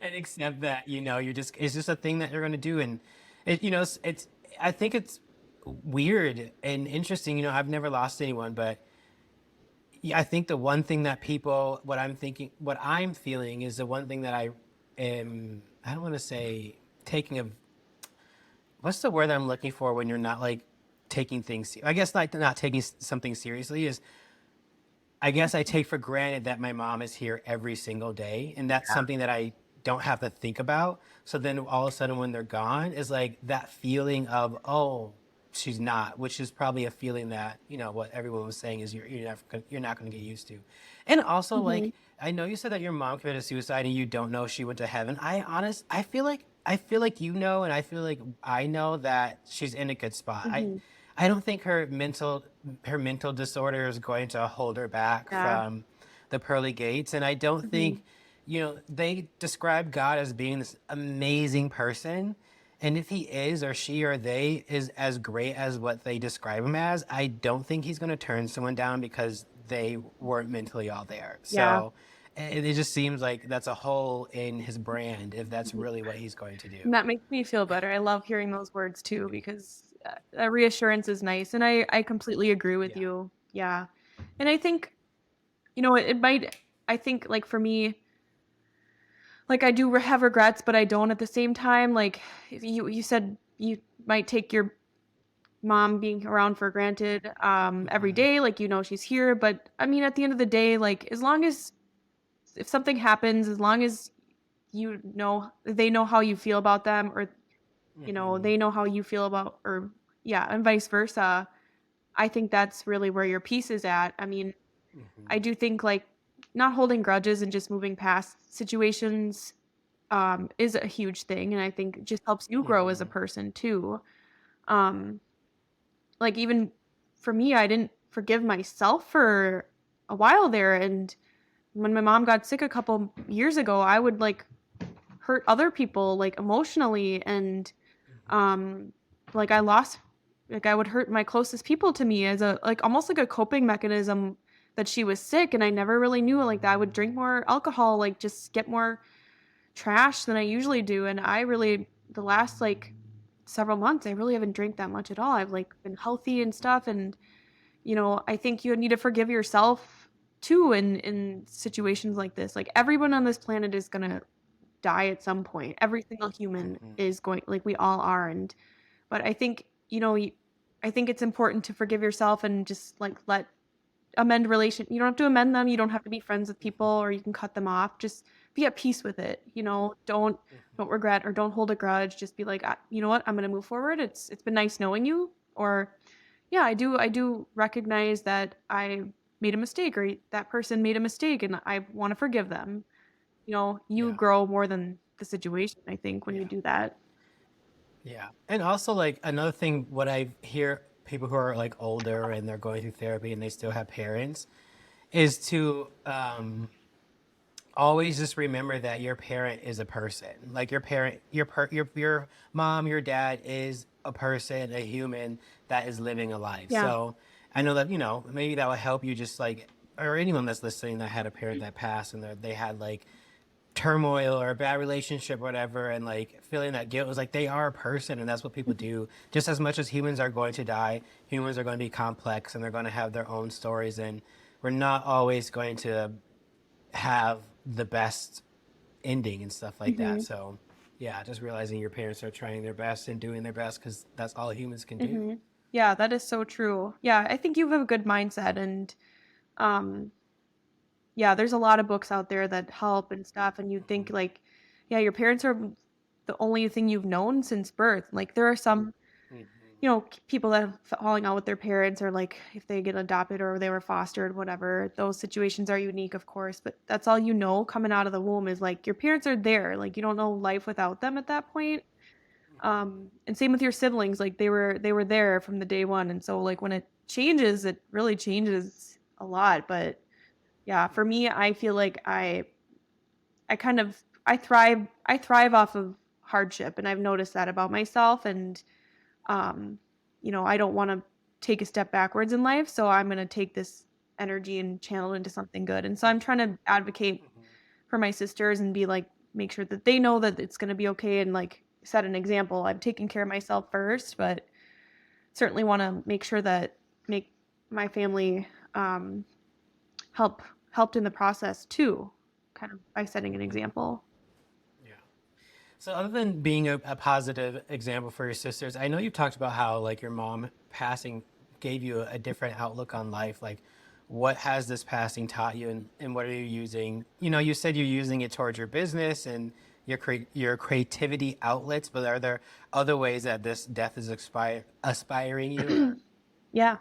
and accept that, it's just a thing that you're going to do. And I think it's weird and interesting. I've never lost anyone, but yeah, I think the one thing that what I'm feeling is the one thing that I don't want to say taking a, what's the word I'm looking for when you're not like taking things, I guess like not taking something seriously is, I guess I take for granted that my mom is here every single day. And that's something that I don't have to think about. So then all of a sudden when they're gone is like that feeling of, oh, she's not, which is probably a feeling that, what everyone was saying is you're not going to get used to. And also Mm-hmm. like, I know you said that your mom committed suicide and you don't know if she went to heaven. I feel like and I feel like I know that she's in a good spot. Mm-hmm. I don't think her mental disorder is going to hold her back Yeah. from the pearly gates. And I don't Mm-hmm. think, they describe God as being this amazing person. And if he is, or she, or they is as great as what they describe him as, I don't think he's going to turn someone down because they weren't mentally all there. Yeah. So it just seems like that's a hole in his brand if that's Mhm. really what he's going to do. And that makes me feel better. I love hearing those words too because a reassurance is nice, and I completely agree with Yeah. you. Yeah. And I think, it might, I think, like, for me, like, I do have regrets, but I don't at the same time. Like, you said you might take your mom being around for granted, every Hmm. day, like, she's here, but I mean, at the end of the day, like, as long as, if something happens, as long as they know how you feel about them, or Hmm. they know how you feel about, or yeah, and vice versa. I think that's really where your peace is at. I mean, I Hmm. do think, like, not holding grudges and just moving past situations, is a huge thing, and I think it just helps you grow as a Hmm. person too. Um, like, even for me, I didn't forgive myself for a while there, and when my mom got sick a couple years ago, I would, like, hurt other people, like, emotionally, and um like, I would hurt my closest people to me as a, like, almost like a coping mechanism, that she was sick, and I never really knew, like, that I would drink more alcohol, like, just get more trash than I usually do, and I really, the last, like, several months, I really haven't drank that much at all. I've, like, been healthy and stuff, and I think you need to forgive yourself too in situations like this. Like, everyone on this planet is going to die at some point. Every single human Hmm. is going, like, we all are. And but I think, I think it's important to forgive yourself and just, like, you don't have to amend them, you don't have to be friends with people, or you can cut them off. Just be at peace with it. Don't regret, or don't hold a grudge. Just be like, you know what, I'm going to move forward. It's been nice knowing you. Or yeah, I do recognize that I made a mistake, or that person made a mistake, and I want to forgive them. You Yeah. grow more than the situation, I think, when you Yeah. do that. Yeah. And also like another thing, what I hear people who are like older and they're going through therapy and they still have parents is to always just remember that your parent is a person. Like your parent, your mom, your dad is a person, a human that is living a life. Yeah. So I know that, maybe that will help you just like, or anyone that's listening that had a parent that passed and they had like turmoil or a bad relationship or whatever, and like feeling that guilt, was like they are a person and that's what people do. Just as much as humans are going to die, humans are going to be complex and they're going to have their own stories, and we're not always going to have the best ending and stuff like that. Mhm. So yeah, just realizing your parents are trying their best and doing their best because that's all humans can do. Mhm. Yeah, that is so true. Yeah, I think you have a good mindset, and um yeah, there's a lot of books out there that help and stuff, and you think, like, yeah, your parents are the only thing you've known since birth. Like, there are some Hmm. people that have falling out with their parents, or like if they get adopted or they were fostered, whatever. Those situations are unique, of course, but that's all coming out of the womb is like your parents are there. Like you don't know life without them at that point. And same with your siblings, like they were there from the day one. And so like when it changes, it really changes a lot. But yeah, for me, I feel like I thrive off of hardship, and I've noticed that about myself. And um, I don't want to take a step backwards in life, so I'm going to take this energy and channel it into something good. And so I'm trying to advocate Mhm. for my sisters and be like, make sure that they know that it's going to be okay, and like set an example. I'm taking care of myself first, but certainly want to make sure that make my family um, help helped in the process too, kind of by setting an Mhm. example. Yeah. So other than being a positive example for your sisters, I know you've talked about how like your mom passing gave you a different outlook on life. Like what has this passing taught you, and what are you using? You know, you said you're using it towards your business and your creativity outlets, but are there other ways that this death is aspiring you or Yeah.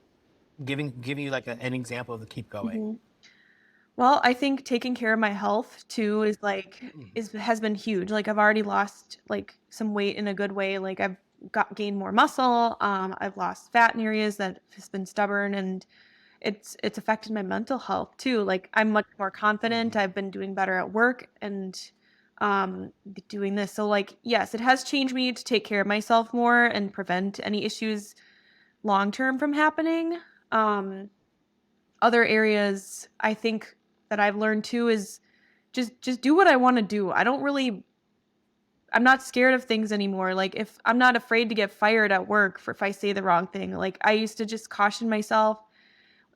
giving you like an example to keep going? hmm Well, I think taking care of my health too is like Mhm. is has been huge. Like I've already lost like some weight in a good way. Like I've got gained more muscle. I've lost fat in areas that has been stubborn, and it's affected my mental health too. Like I'm much more confident. Mhm. I've been doing better at work, and doing this. So like yes, it has changed me to take care of myself more and prevent any issues long term from happening. Um Other areas I think that I've learned too is just do what I want to do. I'm not scared of things anymore. Like if I'm not afraid to get fired at work for if I say the wrong thing. Like I used to just caution myself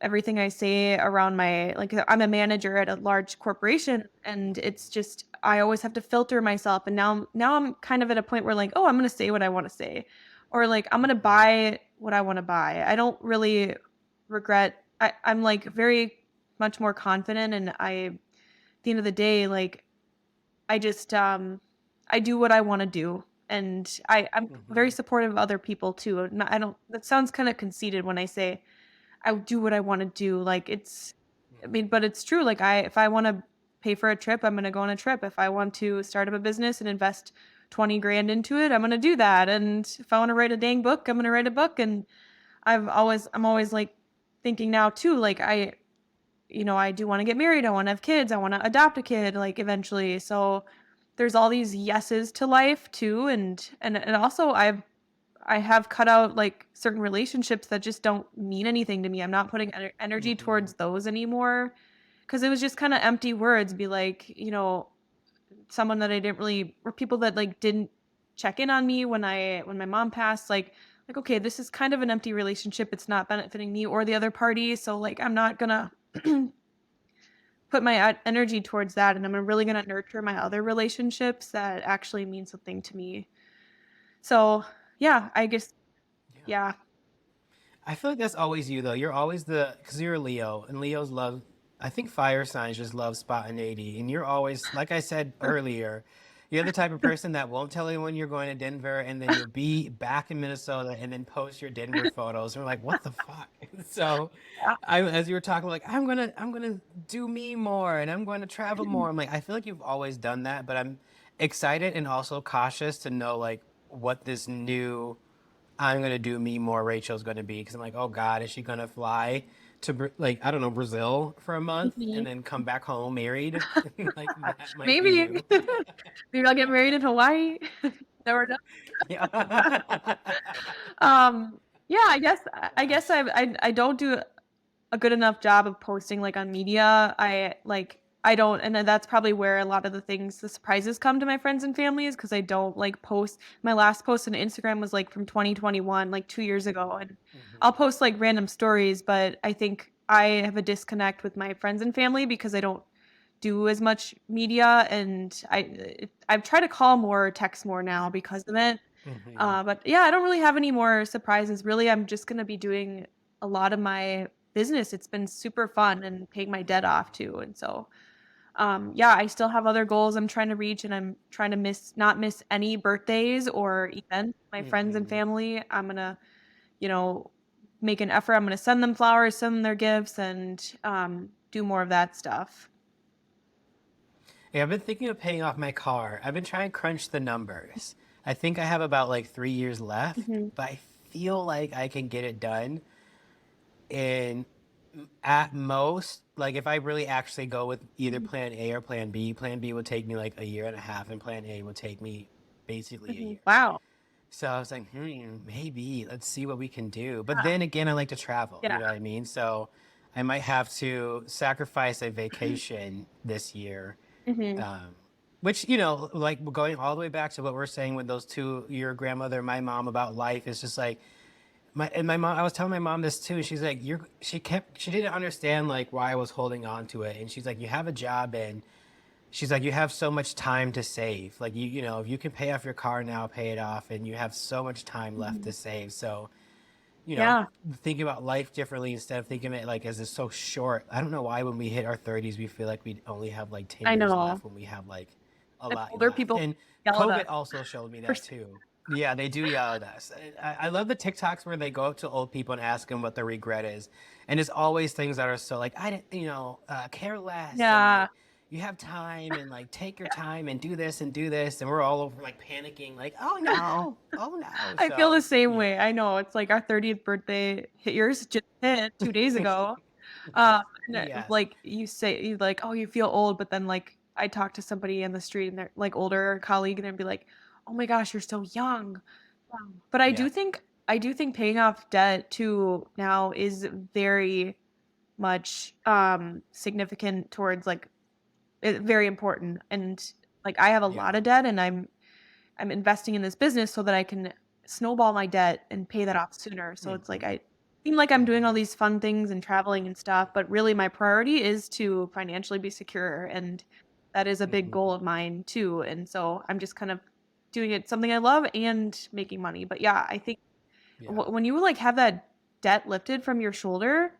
everything I say around my like I'm a manager at a large corporation, and it's just I always have to filter myself. And now I'm kind of at a point where like, oh, I'm going to say what I want to say, or like I'm going to Mhm. buy what I want to buy. I don't really regret I'm like very much more confident, and at the end of the day, like I just I do what I want to do. And I'm very Mhm. supportive of other people too. I don't that sounds kind of conceited when I say I do what I wanna do, like, I Mhm. mean, but it's true, like, if I wanna pay for a trip, I'm gonna go on a trip. If I want to start up a business and invest 20 grand into it, I'm gonna do that. And if I wanna write a dang book, I'm gonna write a book. And I'm always, like, thinking now too, like, I do wanna get married, I wanna have kids, I wanna adopt a kid, like, eventually. So, there's all these yeses to life too. And also I have cut out, like, certain relationships that just don't mean anything to me. I'm not putting energy Mhm. towards those anymore, because it was just kinda empty words. Be like, someone that I didn't really or people that, like, didn't check in on me when my mom passed, okay, this is kind of an empty relationship. It's not benefiting me or the other party, so, like, I'm not gonna put my energy towards that, and I'm really gonna nurture my other relationships that actually mean something to me. So, yeah, I guess Yeah. yeah. I feel like that's always you though. You're always because you're a Leo, and Leos love. I think fire signs just love spontaneity, and you're always, like I said earlier, you're the type of person that won't tell anyone you're going to Denver, and then you'll be back in Minnesota, and then post your Denver photos. And we're like, what the fuck? So, as you were talking, like I'm gonna do me more, and I'm going to travel more. I'm like, I feel like you've always done that, but I'm excited and also cautious to know like what this new I'm gonna do me more Rachel's gonna be because I'm like, oh God, is she gonna fly to like I don't know Brazil for a month and Mhm. then come back home married? Like that might be Maybe. you. Maybe I'll get married in Hawaii. Never know. Yeah. Yeah, I guess I don't do a good enough job of posting, like, on media. I don't, and then that's probably where a lot of the surprises come to my friends and family, is 'cause I don't, like, post. My last post on Instagram was, like, from 2021, like, 2 years ago. And I'll Mhm. post, like, random stories, but I think I have a disconnect with my friends and family because I don't do as much media. And I've tried to call more or text more now because of it. Mhm. But yeah, I don't really have any more surprises. Really, I'm just gonna be doing a lot of my business. It's been super fun and paying my debt off too. And so, yeah, I still have other goals I'm trying to reach, and I'm trying to not miss any birthdays or events. My friends and Mhm. family. I'm gonna you know, make an effort. I'm going to send them flowers, send them their gifts, and do more of that stuff. Yeah, I've been thinking of paying off my car. I've been trying to crunch the numbers. I think I have about like 3 years left, Hmm. but I feel like I can get it done in at most, like if I really actually go with either plan A or plan B would take me like a year and a half, and plan A would take me basically a Hmm. year. Wow. So I was like, maybe let's see what we can do. But Yeah. then again, I like to travel, Yeah. you know what I mean? So I might have to sacrifice a vacation this year. Hmm. Um, which, you know, like going all the way back to what we're saying with those two, your grandmother and my mom about life, is just like, my mom, I was telling my mom this too. She's like, she didn't understand like why I was holding on to it. And she's like, you have a job, and she's like, you have so much time to save. Like you know, if you can pay off your car now, pay it off, and you have so much time left Hmm. to save. So, you know, Yeah. thinking about life differently instead of thinking of it like as it's so short. I don't know why when we hit our 30s, we feel like we only have like 10 I years know. left when we have like a And lot older left. people And yell at us COVID also showed me for that too. Yeah, they do yell at us. I love the TikToks where they go up to old people and ask them what their regret is. And it's always things that are so like, I didn't, you know, care less, and yeah. like, you have time, and like take your Yeah. time and do this and do this. And we're all over like panicking, like, oh no, oh no. I feel the So, same yeah. way. I know, it's like our 30th birthday hit yours just hit 2 days ago. And Yes. like, you say you like, "Oh, you feel old," but then, like, I talk to somebody in the street and they're, like, older colleague, and they'd be like, "Oh my gosh, you're so young." But Yeah. I do think paying off debt too now is very much, significant towards, like, very important, and, like, I have a Yeah. lot of debt, and I'm investing in this business so that I can snowball my debt and pay that off sooner. So it's like Hmm. I seem like I'm doing all Hmm. these fun things and traveling and stuff, but really my priority is to financially be secure, and that is a big Hmm. goal of mine too. And so I'm just kind of doing it something I love and making money. But yeah, I think Yeah. when you like have that debt lifted from your shoulder,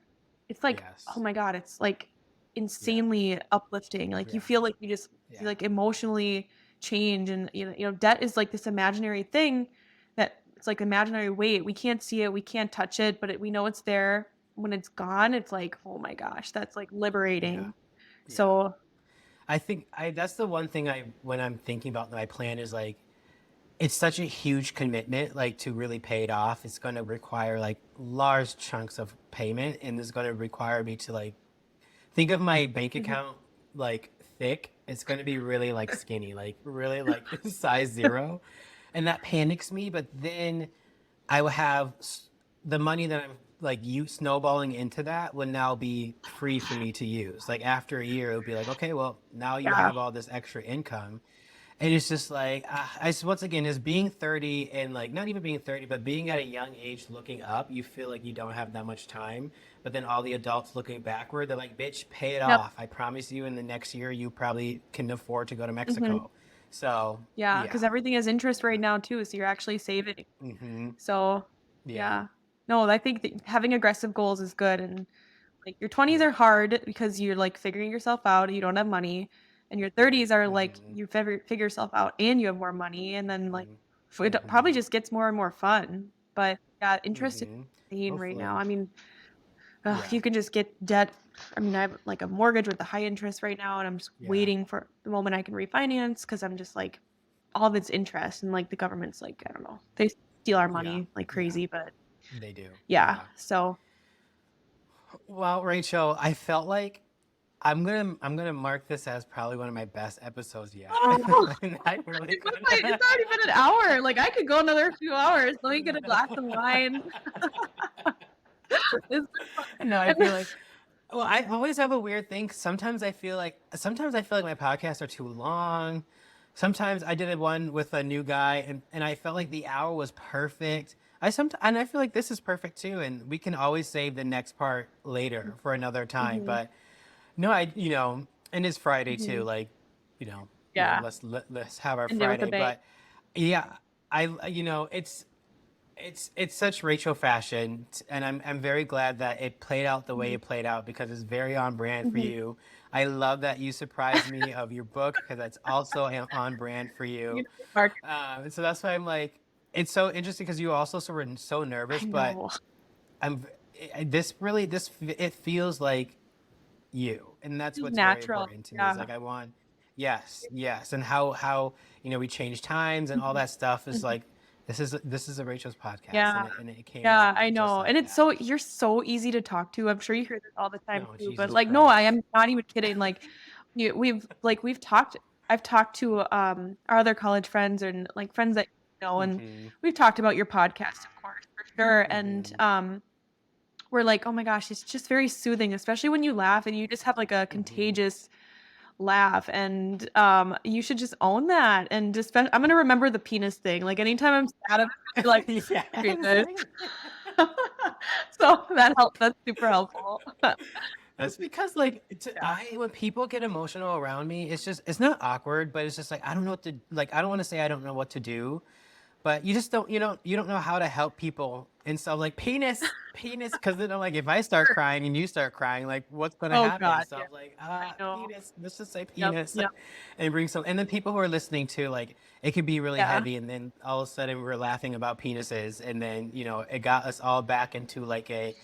it's like, oh Yes. my god, it's like Yeah. insanely uplifting. Like you Yeah. feel like you Yeah. like emotionally change, and debt is like this imaginary thing that it's like imaginary weight. We can't see it, we can't touch it, but we know it's there. When it's gone, it's like, oh my gosh, that's like Yeah. liberating. Yeah. So, I think that's the one thing when I'm thinking about my plan is like, it's such a huge commitment, like to really pay it off. It's going to require like large chunks of payment, and it's going to require me to like think of my bank mhm. account like thick. It's going to be really like skinny, like really like size zero. And that panics me. But then I will have the money that I'm like you snowballing into that would now be free for me to use. Like after a year, it would be like, okay, well, now you Yeah. have all this extra income. And it's just like, once again, is being 30, and like not even being 30, but being at a young age looking up, you feel like you don't have that much time. But then all the adults looking backward, they're like, bitch, pay it Yep. off. I promise you in the next year, you probably can afford to go to Hmm. Mexico. So, Yeah, because yeah. everything has interest Yeah. right now too, so you're actually saving. Mm-hmm. So, Yeah. yeah. No, I think that having aggressive goals is good, and, like, your 20s are Yeah. hard because you're, like, figuring yourself out, you don't have money, and your 30s are, like, Mm-hmm. you figure yourself out and you have more money, and then, like, Mm-hmm. it probably Mm-hmm. just gets more and more fun. But, yeah, interest is Mm-hmm. insane right now. Hopefully. I mean, Yeah. you can just get debt. I mean, I have, like, a mortgage with the high interest right now, and I'm just Yeah. waiting for the moment I can refinance because 'cause I'm just, like, all of it's interest, and, like, the government's, like, I don't know, they steal our Yeah. money like Yeah. crazy, but They do. yeah, Yeah. so Well, Rachel, I felt like I'm gonna mark this as probably one of my best episodes yet. oh, And I really it's couldn't. already been an hour, like, I could go another few hours. Let me get a glass of wine. It's No, I been feel fun. like, well, I always have a weird thing. Sometimes I feel like my podcasts are too long. Sometimes I did one with a new guy, and I felt like the hour was perfect. And I feel like this is perfect too, and we can always save the next part later for another time. Mhm, But no, and it's Friday too. mhm. Like, Yeah, let's have our end it with a Friday. bang. But yeah, it's such Rachel fashion, and I'm very glad that it played out the way Mhm, it played out because it's very on brand for mhm. you. I love that you surprised me of your book because that's also on brand for You you. know, Mark. So that's why I'm like. it's so interesting because you also were so I nervous, but know. I'm it feels like you, and that's Feels what's very natural. important to me. Is Yeah. like I want, yes, yes, and how we change times and all that stuff is Mhm. like this is a Rachel's podcast, Yeah. and it came Yeah, out I just know, like and it's that. so you're so easy to talk to. I'm sure you hear this all the time No, too, but, Jesus like, no, I Christ. am not even kidding, like, we've talked I've talked to, our other college friends and, like, friends that you know, and Mm-hmm. we've talked about your podcast, of course, for sure, and, Mm-hmm. we're like, "Oh my gosh, it's just very soothing," especially when you laugh and you just have, like, a Mm-hmm. contagious laugh, and, you should just own that, and just spend I'm gonna remember the penis thing, like, anytime I'm sad, I'm gonna be like, Yes. "Penis." So that helped that's super helpful. That's because like Yeah. I when people get emotional around me, it's not awkward, but it's just like I don't know what to like. I don't want to say I don't know what to do, but you just don't you don't know how to help people, and so like penis, because then I'm like if I start crying and you start crying, like what's gonna Oh happen? god, So yeah, I'm like I know. penis. Let's just say Yep, penis, yep, and bring some. And then people who are listening to like it could be really yeah, heavy, and then all of a sudden we're laughing about penises, and then it got us all back into like a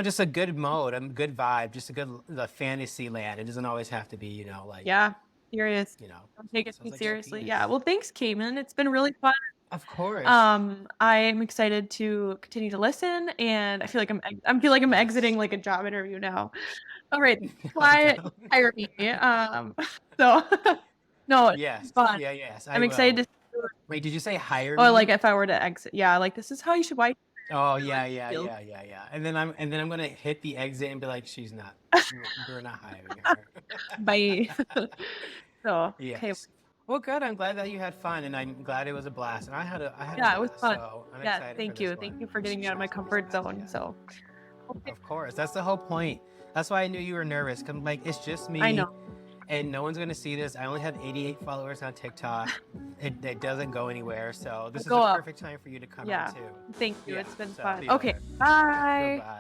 just a good mode, a good vibe, just a good the fantasy land. It doesn't always have to be, like, yeah, serious. you know. Don't take it So I too was like, yeah, seriously. Yeah, penis. well, thanks, Cayman, it's been really fun. Of course. I'm excited to continue to listen, and I feel like I'm Yes. exiting, like, a job interview now. Alright, Oh why no. hire me, so no, it's been Yes. fun. Yeah, yes, I I'm excited to will. see Wait, did you say hire or, like, me? if I were to exit yeah, like, "This is how you should wipe Oh your, like, yeah, yeah, heels." yeah, yeah, yeah. And then I'm gonna hit the exit and be like, she's not. We're not hiring her. Bye. So, okay. Yes. Well, good. I'm glad that you had fun, and I'm glad it was a blast. And I had a Yeah, it was blast, fun. so I'm Yeah, excited for thank this you. one. Thank you for getting me out of my comfort zone, Yeah. so okay. Of course, that's the whole point. That's why I knew you were nervous. Cause like it's just I know. me, and no one's gonna see this. I only have 88 followers on TikTok. It doesn't go anywhere, so I'll this is go a up. perfect time for you to come out Yeah. too. Thank you. Yeah. It's been So fun. see you Okay. later. Bye. Goodbye.